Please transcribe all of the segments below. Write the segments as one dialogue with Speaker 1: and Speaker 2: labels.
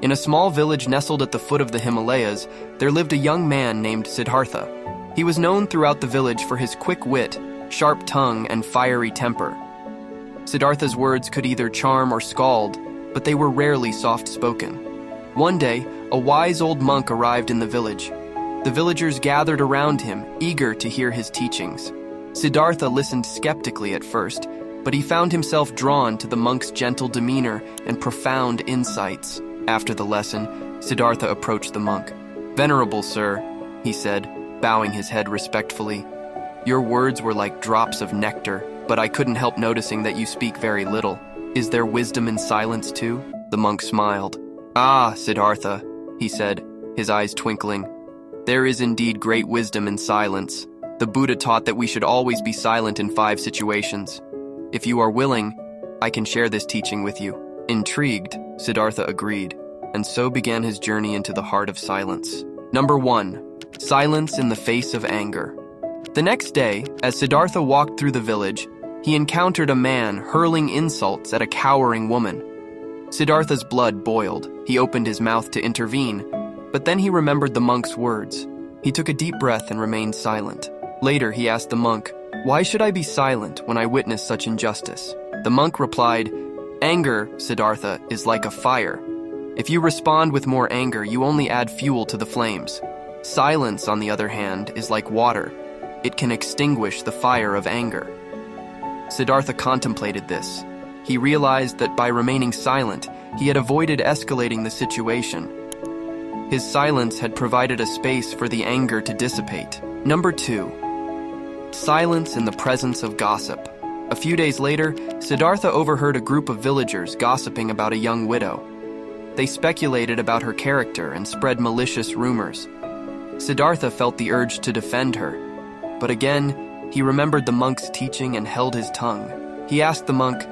Speaker 1: In a small village nestled at the foot of the Himalayas, there lived a young man named Siddhartha. He was known throughout the village for his quick wit, sharp tongue, and fiery temper. Siddhartha's words could either charm or scald, but they were rarely soft-spoken. One day, a wise old monk arrived in the village. The villagers gathered around him, eager to hear his teachings. Siddhartha listened skeptically at first, but he found himself drawn to the monk's gentle demeanor and profound insights. After the lesson, Siddhartha approached the monk. "Venerable sir," he said, bowing his head respectfully, "your words were like drops of nectar, but I couldn't help noticing that you speak very little. Is there wisdom in silence too?" The monk smiled. "Ah, Siddhartha," he said, his eyes twinkling, "there is indeed great wisdom in silence. The Buddha taught that we should always be silent in 5 situations. If you are willing, I can share this teaching with you." Intrigued, Siddhartha agreed, and so began his journey into the heart of silence. Number 1. Silence in the face of anger. The next day, as Siddhartha walked through the village, he encountered a man hurling insults at a cowering woman. Siddhartha's blood boiled. He opened his mouth to intervene, but then he remembered the monk's words. He took a deep breath and remained silent. Later, he asked the monk, "Why should I be silent when I witness such injustice?" The monk replied, "Anger, Siddhartha, is like a fire. If you respond with more anger, you only add fuel to the flames. Silence, on the other hand, is like water. It can extinguish the fire of anger." Siddhartha contemplated this. He realized that by remaining silent, he had avoided escalating the situation. His silence had provided a space for the anger to dissipate. Number 2. Silence in the presence of gossip. A few days later, Siddhartha overheard a group of villagers gossiping about a young widow. They speculated about her character and spread malicious rumors. Siddhartha felt the urge to defend her, but again, he remembered the monk's teaching and held his tongue. He asked the monk,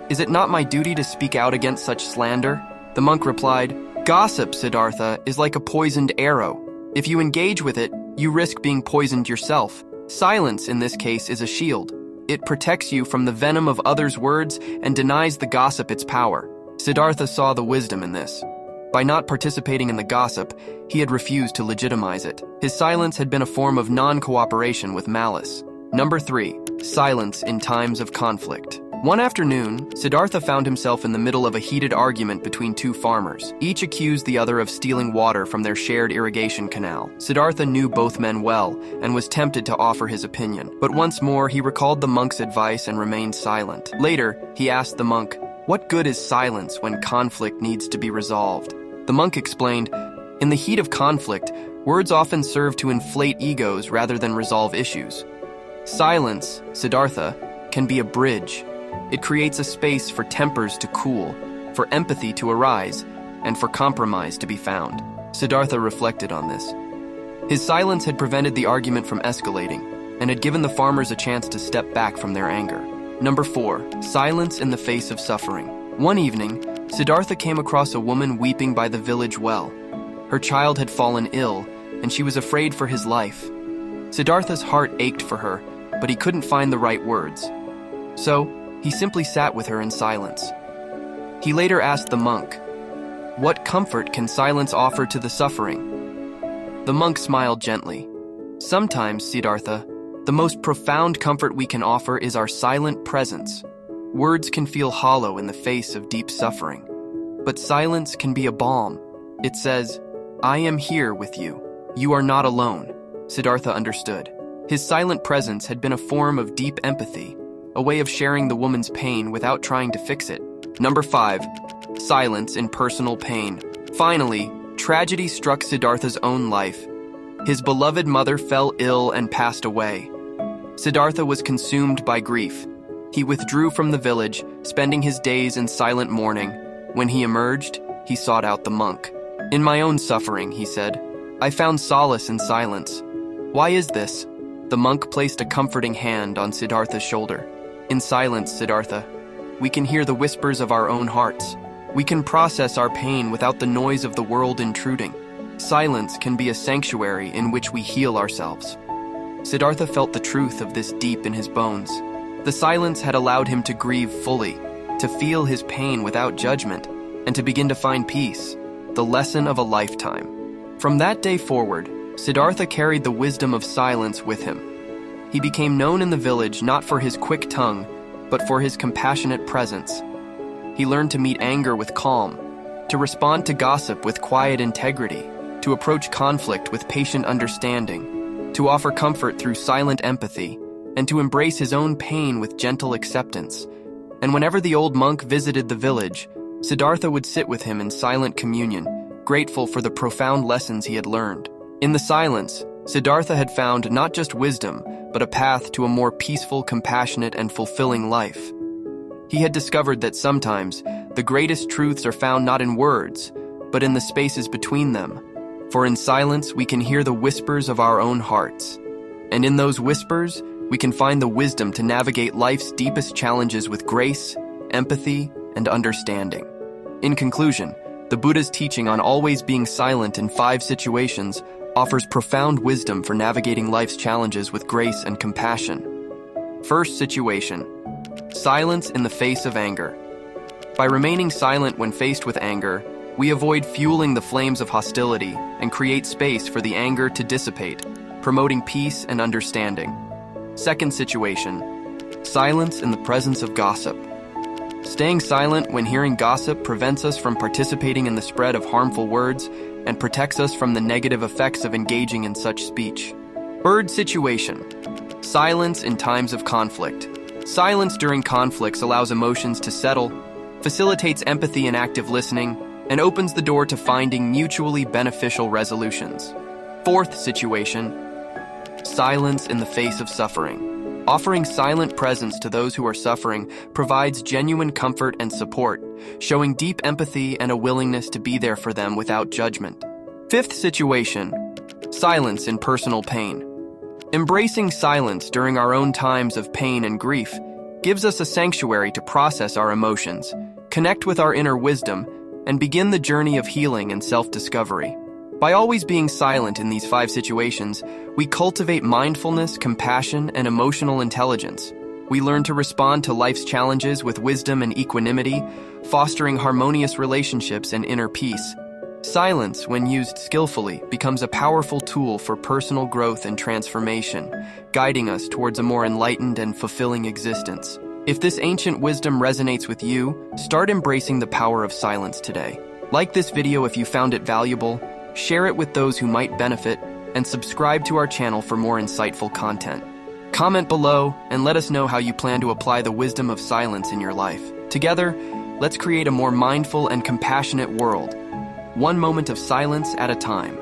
Speaker 1: "Is it not my duty to speak out against such slander?" The monk replied, "Gossip, Siddhartha, is like a poisoned arrow. If you engage with it, you risk being poisoned yourself. Silence, in this case, is a shield. It protects you from the venom of others' words and denies the gossip its power." Siddhartha saw the wisdom in this. By not participating in the gossip, he had refused to legitimize it. His silence had been a form of non-cooperation with malice. Number 3. Silence in times of conflict. One afternoon, Siddhartha found himself in the middle of a heated argument between 2 farmers. Each accused the other of stealing water from their shared irrigation canal. Siddhartha knew both men well and was tempted to offer his opinion. But once more, he recalled the monk's advice and remained silent. Later, he asked the monk, "What good is silence when conflict needs to be resolved?" The monk explained, "In the heat of conflict, words often serve to inflate egos rather than resolve issues. Silence, Siddhartha, can be a bridge. It creates a space for tempers to cool, for empathy to arise, and for compromise to be found." Siddhartha reflected on this. His silence had prevented the argument from escalating, and had given the farmers a chance to step back from their anger. Number 4. Silence in the face of suffering. One evening, Siddhartha came across a woman weeping by the village well. Her child had fallen ill, and she was afraid for his life. Siddhartha's heart ached for her, but he couldn't find the right words. So, he simply sat with her in silence. He later asked the monk, "What comfort can silence offer to the suffering?" The monk smiled gently. "Sometimes, Siddhartha, the most profound comfort we can offer is our silent presence. Words can feel hollow in the face of deep suffering, but silence can be a balm. It says, 'I am here with you. You are not alone.'" Siddhartha understood. His silent presence had been a form of deep empathy, a way of sharing the woman's pain without trying to fix it. Number 5. Silence in personal pain. Finally, tragedy struck Siddhartha's own life. His beloved mother fell ill and passed away. Siddhartha was consumed by grief. He withdrew from the village, spending his days in silent mourning. When he emerged, he sought out the monk. "In my own suffering," he said, "I found solace in silence." "Why is this?" The monk placed a comforting hand on Siddhartha's shoulder. "In silence, Siddhartha, we can hear the whispers of our own hearts. We can process our pain without the noise of the world intruding. Silence can be a sanctuary in which we heal ourselves." Siddhartha felt the truth of this deep in his bones. The silence had allowed him to grieve fully, to feel his pain without judgment, and to begin to find peace. the lesson of a lifetime. From that day forward, Siddhartha carried the wisdom of silence with him. He became known in the village not for his quick tongue, but for his compassionate presence. He learned to meet anger with calm, to respond to gossip with quiet integrity, to approach conflict with patient understanding, to offer comfort through silent empathy, and to embrace his own pain with gentle acceptance. And whenever the old monk visited the village, Siddhartha would sit with him in silent communion, grateful for the profound lessons he had learned. In the silence, Siddhartha had found not just wisdom, but a path to a more peaceful, compassionate, and fulfilling life. He had discovered that sometimes the greatest truths are found not in words, but in the spaces between them. For in silence, we can hear the whispers of our own hearts. And in those whispers, we can find the wisdom to navigate life's deepest challenges with grace, empathy, and understanding. In conclusion, the Buddha's teaching on always being silent in 5 situations offers profound wisdom for navigating life's challenges with grace and compassion. First situation: silence in the face of anger. By remaining silent when faced with anger, we avoid fueling the flames of hostility and create space for the anger to dissipate, promoting peace and understanding. Second situation: silence in the presence of gossip. Staying silent when hearing gossip prevents us from participating in the spread of harmful words and protects us from the negative effects of engaging in such speech. Third situation: silence in times of conflict. Silence during conflicts allows emotions to settle, facilitates empathy and active listening, and opens the door to finding mutually beneficial resolutions. Fourth situation: silence in the face of suffering. Offering silent presence to those who are suffering provides genuine comfort and support, showing deep empathy and a willingness to be there for them without judgment. Fifth situation: silence in personal pain. Embracing silence during our own times of pain and grief gives us a sanctuary to process our emotions, connect with our inner wisdom, and begin the journey of healing and self-discovery. By always being silent in these 5 situations, we cultivate mindfulness, compassion, and emotional intelligence. We learn to respond to life's challenges with wisdom and equanimity, fostering harmonious relationships and inner peace. Silence, when used skillfully, becomes a powerful tool for personal growth and transformation, guiding us towards a more enlightened and fulfilling existence. If this ancient wisdom resonates with you, start embracing the power of silence today. Like this video if you found it valuable, share it with those who might benefit, and subscribe to our channel for more insightful content. Comment below and let us know how you plan to apply the wisdom of silence in your life. Together, let's create a more mindful and compassionate world, one moment of silence at a time.